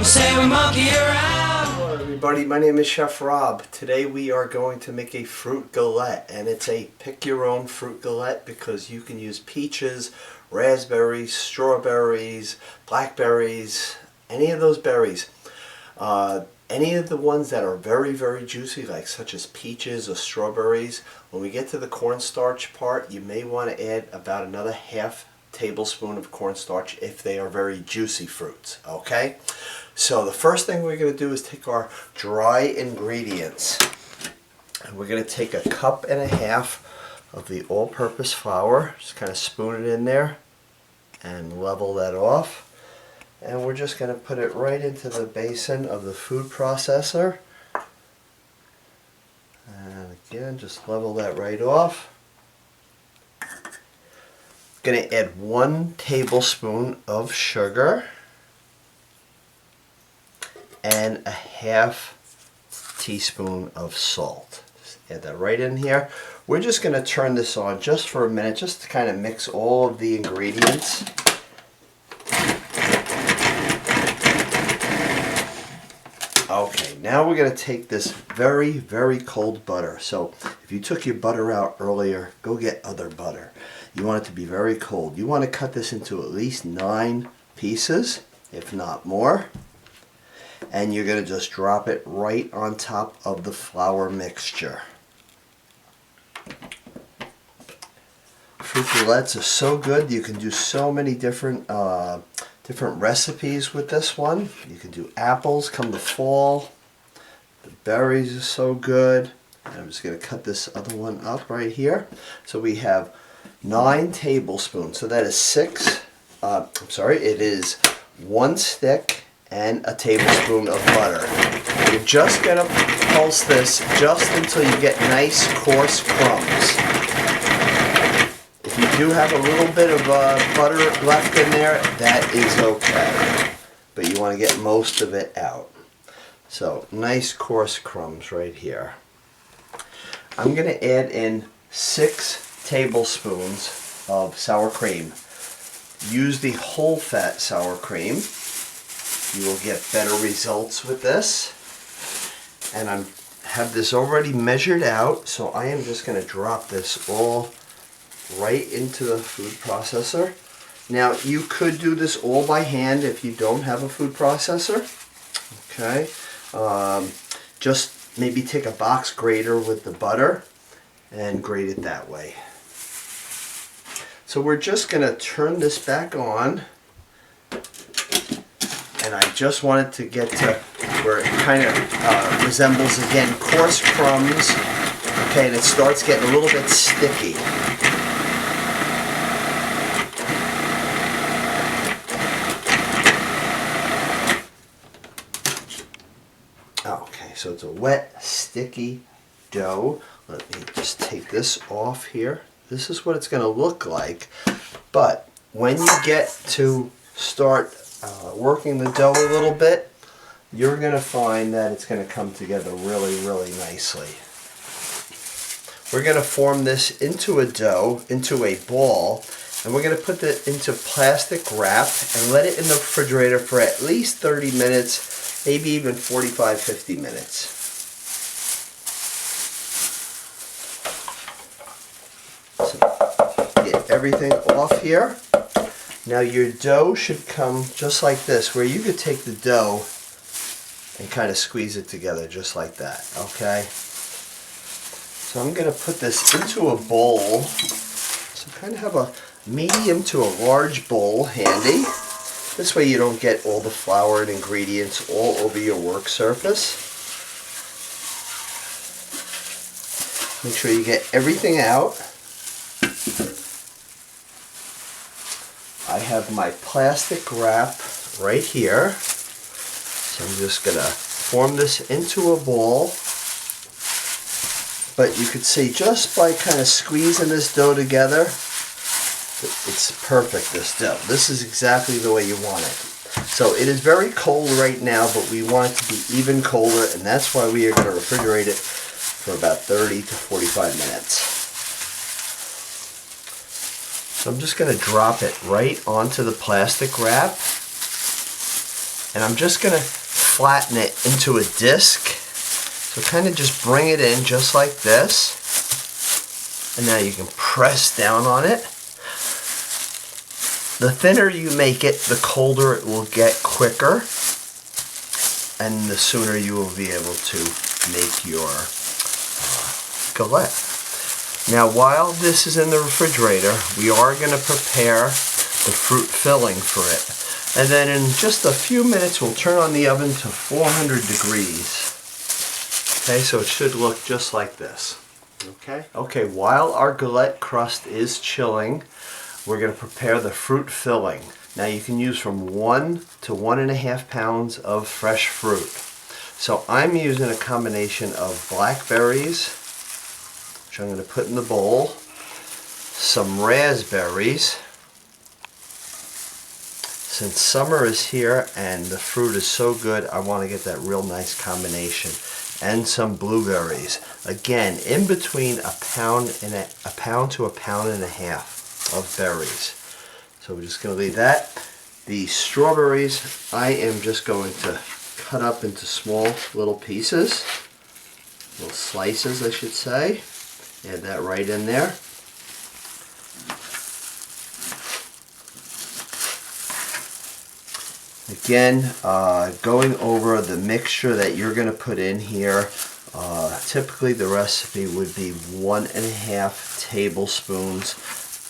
say we monkey around. Hello everybody, my name is Chef Rob. Today we are going to make a fruit galette, and it's a pick your own fruit galette because you can use peaches, raspberries, strawberries, blackberries, any of those berries. Any of the ones that are very, very juicy, like such as peaches or strawberries. When we get to the cornstarch part, you may want to add about another half tablespoon of cornstarch if they are very juicy fruits. Okay, so the first thing we're going to do is take our dry ingredients, and we're going to take 1.5 cups of the all-purpose flour. Just kind of spoon it in there and level that off, and we're just going to put it right into the basin of the food processor, and again just level that right off. Going to add 1 tablespoon of sugar and 1/2 teaspoon of salt. Just add that right in here. We're just going to turn this on just for a minute, just to kind of mix all of the ingredients. Okay, now we're going to take this very, very cold butter. So if you took your butter out earlier, go get other butter. You want it to be very cold. You want to cut this into at least 9 pieces, if not more. And you're going to just drop it right on top of the flour mixture. Fruit galettes are so good. You can do so many different recipes with this one. You can do apples come the fall. The berries are so good. And I'm just going to cut this other one up right here. So we have 9 tablespoons. So that is it is 1 stick and a tablespoon of butter. You're just going to pulse this just until you get nice coarse crumbs. If you do have a little bit of butter left in there, that is okay. But you want to get most of it out. So nice coarse crumbs right here. I'm going to add in 6 tablespoons of sour cream. Use the whole fat sour cream. You will get better results with this. And I have this already measured out, so I am just going to drop this all right into the food processor. Now you could do this all by hand if you don't have a food processor. Okay, just maybe take a box grater with the butter and grate it that way. So we're just going to turn this back on, and I just want it to get to where it kind of resembles, again, coarse crumbs. Okay, and it starts getting a little bit sticky. Okay, so it's a wet, sticky dough. Let me just take this off here. This is what it's going to look like. But when you get to start working the dough a little bit, you're going to find that it's going to come together really, really nicely. We're going to form this into a dough, into a ball, and we're going to put it into plastic wrap and let it in the refrigerator for at least 30 minutes, maybe even 45-50 minutes. So get everything off here. Now your dough should come just like this, where you could take the dough and kind of squeeze it together just like that, okay? So I'm going to put this into a bowl. So kind of have a medium to a large bowl handy. This way you don't get all the flour and ingredients all over your work surface. Make sure you get everything out. I have my plastic wrap right here. So I'm just going to form this into a ball. But you could see just by kind of squeezing this dough together, it's perfect, this dough. This is exactly the way you want it. So it is very cold right now, but we want it to be even colder, and that's why we are going to refrigerate it for about 30 to 45 minutes. So I'm just going to drop it right onto the plastic wrap. And I'm just going to flatten it into a disc. So kind of just bring it in just like this. And now you can press down on it. The thinner you make it, the colder it will get quicker. And the sooner you will be able to make your galette. Now while this is in the refrigerator, we are going to prepare the fruit filling for it. And then in just a few minutes we'll turn on the oven to 400 degrees. Okay, so it should look just like this. Okay, while our galette crust is chilling, we're going to prepare the fruit filling. Now you can use from 1 to 1.5 pounds of fresh fruit. So I'm using a combination of blackberries, which I'm going to put in the bowl, some raspberries. Since summer is here and the fruit is so good, I want to get that real nice combination. And some blueberries. Again, in between a pound to a pound and a half of berries. So we're just going to leave that. The strawberries, I am just going to cut up into small little pieces, little slices, I should say. Add that right in there. Again, going over the mixture that you're going to put in here. Typically the recipe would be 1.5 tablespoons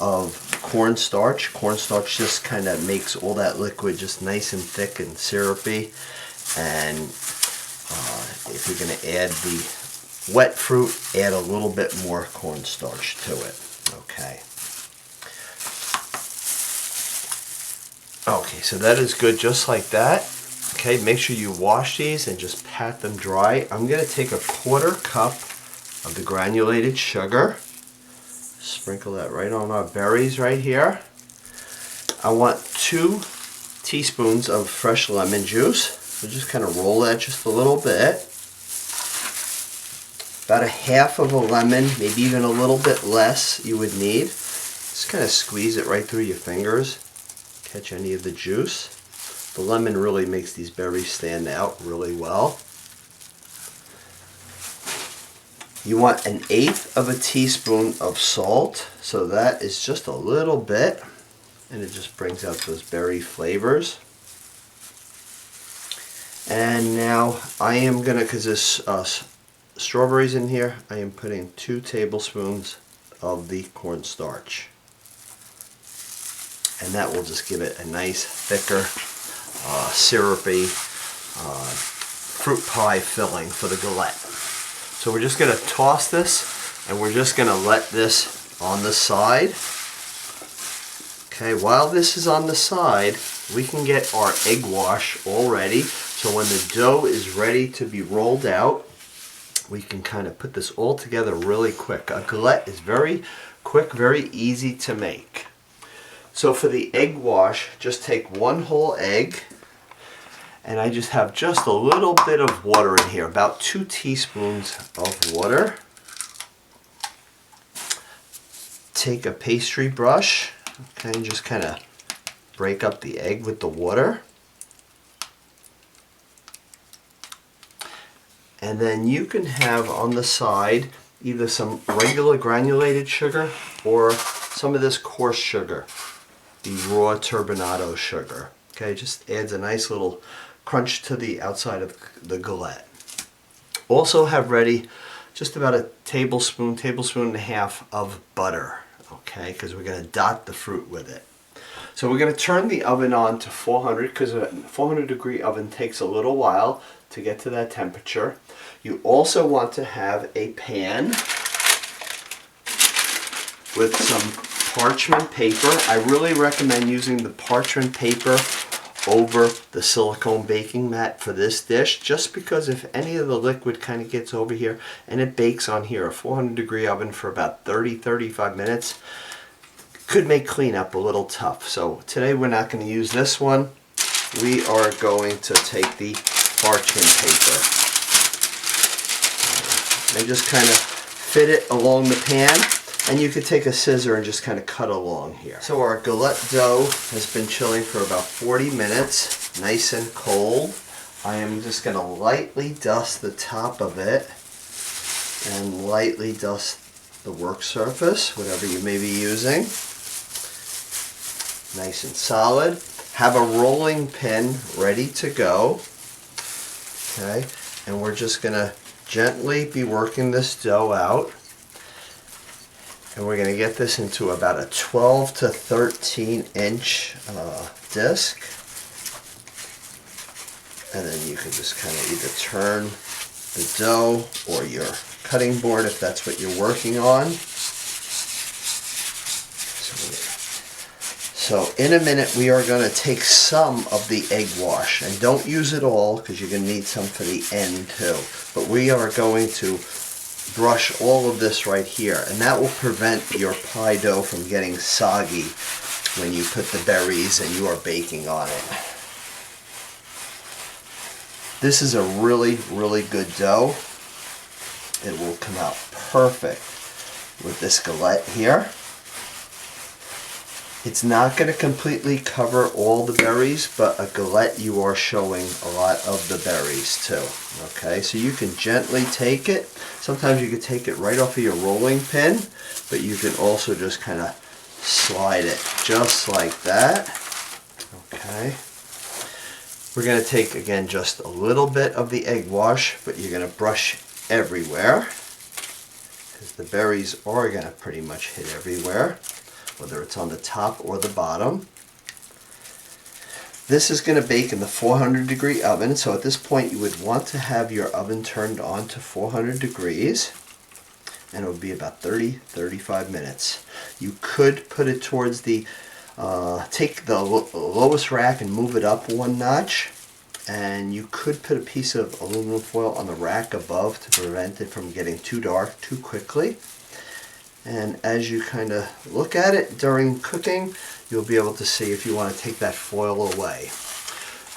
of cornstarch. Cornstarch just kind of makes all that liquid just nice and thick and syrupy. And if you're going to add the wet fruit, add a little bit more cornstarch to it. Okay, so that is good just like that. Okay, make sure you wash these and just pat them dry. I'm going to take a 1/4 cup of the granulated sugar. Sprinkle that right on our berries right here. I want 2 teaspoons of fresh lemon juice. So just kind of roll that just a little bit. About 1/2 of a lemon, maybe even a little bit less you would need. Just kind of squeeze it right through your fingers. Catch any of the juice. The lemon really makes these berries stand out really well. You want 1/8 of a teaspoon of salt, so that is just a little bit, and it just brings out those berry flavors. And now I am gonna, because there's strawberries in here, I am putting 2 tablespoons of the cornstarch. And that will just give it a nice, thicker, syrupy fruit pie filling for the galette. So we're just going to toss this, and we're just going to let this on the side. Okay, while this is on the side, we can get our egg wash all ready. So when the dough is ready to be rolled out, we can kind of put this all together really quick. A galette is very quick, very easy to make. So for the egg wash, just take 1 whole egg, and I just have just a little bit of water in here, about 2 teaspoons of water. Take a pastry brush, okay, and just kind of break up the egg with the water. And then you can have on the side either some regular granulated sugar or some of this coarse sugar, the raw turbinado sugar. Okay, just adds a nice little crunch to the outside of the galette. Also have ready just about a tablespoon and a half of butter, okay, because we're going to dot the fruit with it. So we're going to turn the oven on to 400, because a 400 degree oven takes a little while to get to that temperature. You also want to have a pan with some parchment paper. I really recommend using the parchment paper over the silicone baking mat for this dish, just because if any of the liquid kind of gets over here and it bakes on here, a 400 degree oven for about 30-35 minutes could make cleanup a little tough. So today we're not going to use this one. We are going to take the parchment paper and just kind of fit it along the pan. And you could take a scissor and just kind of cut along here. So our galette dough has been chilling for about 40 minutes, nice and cold. I am just going to lightly dust the top of it and lightly dust the work surface, whatever you may be using. Nice and solid. Have a rolling pin ready to go. Okay, and we're just going to gently be working this dough out. And we're going to get this into about a 12 to 13 inch disc. And then you can just kind of either turn the dough or your cutting board if that's what you're working on. So in a minute we are going to take some of the egg wash, and don't use it all because you're going to need some for the end too. But we are going to brush all of this right here, and that will prevent your pie dough from getting soggy when you put the berries and you are baking on it. This is a really, really good dough. It will come out perfect with this galette here. It's not going to completely cover all the berries, but a galette you are showing a lot of the berries too. Okay, so you can gently take it. Sometimes you can take it right off of your rolling pin, but you can also just kind of slide it just like that. Okay. We're going to take, again, just a little bit of the egg wash, but you're going to brush everywhere, because the berries are going to pretty much hit everywhere, whether it's on the top or the bottom. This is going to bake in the 400-degree oven, so at this point you would want to have your oven turned on to 400 degrees, and it would be about 30-35 minutes. You could put it towards the, take the lowest rack and move it up one notch, and you could put a piece of aluminum foil on the rack above to prevent it from getting too dark too quickly. And as you kind of look at it during cooking, you'll be able to see if you want to take that foil away.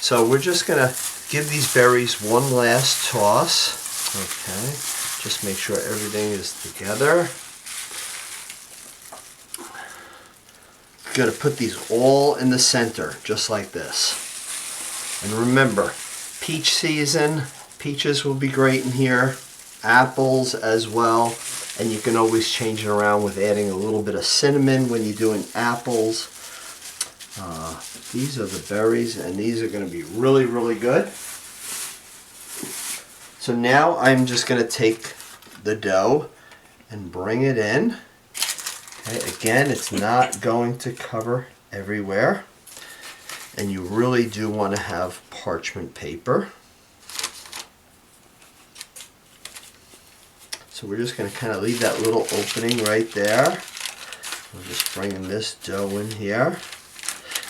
So we're just going to give these berries one last toss. Okay, just make sure everything is together. You're going to put these all in the center, just like this. And remember, peach season, peaches will be great in here, apples as well. And you can always change it around with adding a little bit of cinnamon when you're doing apples. These are the berries, and these are going to be really, really good. So now I'm just going to take the dough and bring it in. Okay, again, it's not going to cover everywhere. And you really do want to have parchment paper. So we're just going to kind of leave that little opening right there. We're just bringing this dough in here.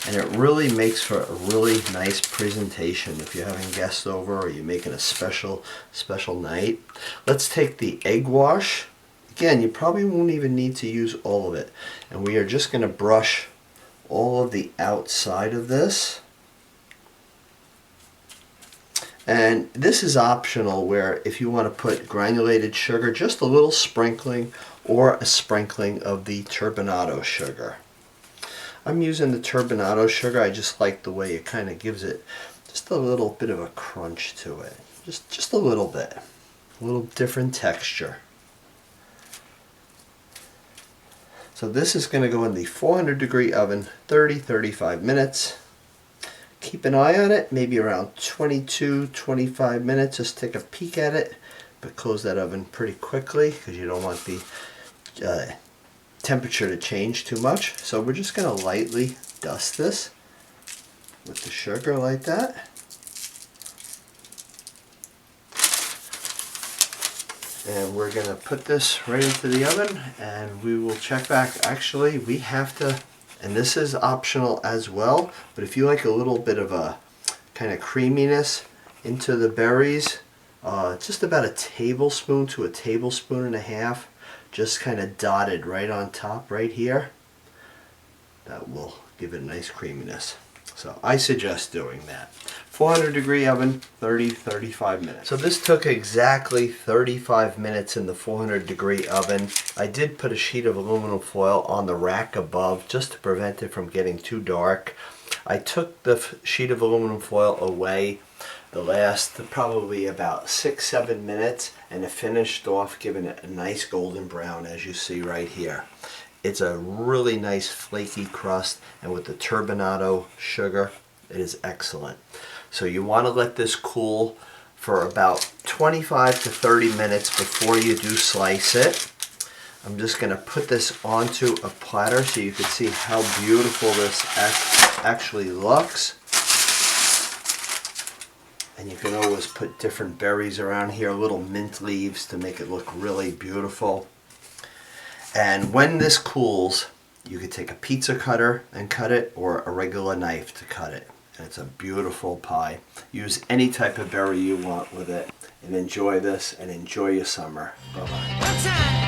And it really makes for a really nice presentation if you're having guests over or you're making a special night. Let's take the egg wash. Again, you probably won't even need to use all of it. And we are just going to brush all of the outside of this. And this is optional, where if you want to put granulated sugar, just a little sprinkling, or a sprinkling of the turbinado sugar. I'm using the turbinado sugar. I just like the way it kind of gives it just a little bit of a crunch to it. Just a little bit. A little different texture. So this is going to go in the 400-degree oven, 30-35 minutes. Keep an eye on it, maybe around 22-25 minutes. Just take a peek at it, but close that oven pretty quickly because you don't want the temperature to change too much. So we're just going to lightly dust this with the sugar like that. And we're going to put this right into the oven, and we will check back. Actually, we have to, and this is optional as well, but if you like a little bit of a kind of creaminess into the berries, just about a tablespoon to a tablespoon and a half, just kind of dotted right on top right here. That will give it a nice creaminess. So I suggest doing that. 400 degree oven, 35 minutes. So this took exactly 35 minutes in the 400 degree oven. I did put a sheet of aluminum foil on the rack above just to prevent it from getting too dark. I took the sheet of aluminum foil away the last probably about 6-7 minutes, and it finished off giving it a nice golden brown, as you see right here. It's a really nice flaky crust, and with the turbinado sugar, it is excellent. So you want to let this cool for about 25 to 30 minutes before you do slice it. I'm just going to put this onto a platter so you can see how beautiful this actually looks. And you can always put different berries around here, little mint leaves to make it look really beautiful. And when this cools, you could take a pizza cutter and cut it, or a regular knife to cut it. And it's a beautiful pie. Use any type of berry you want with it. And enjoy this, and enjoy your summer. Bye-bye.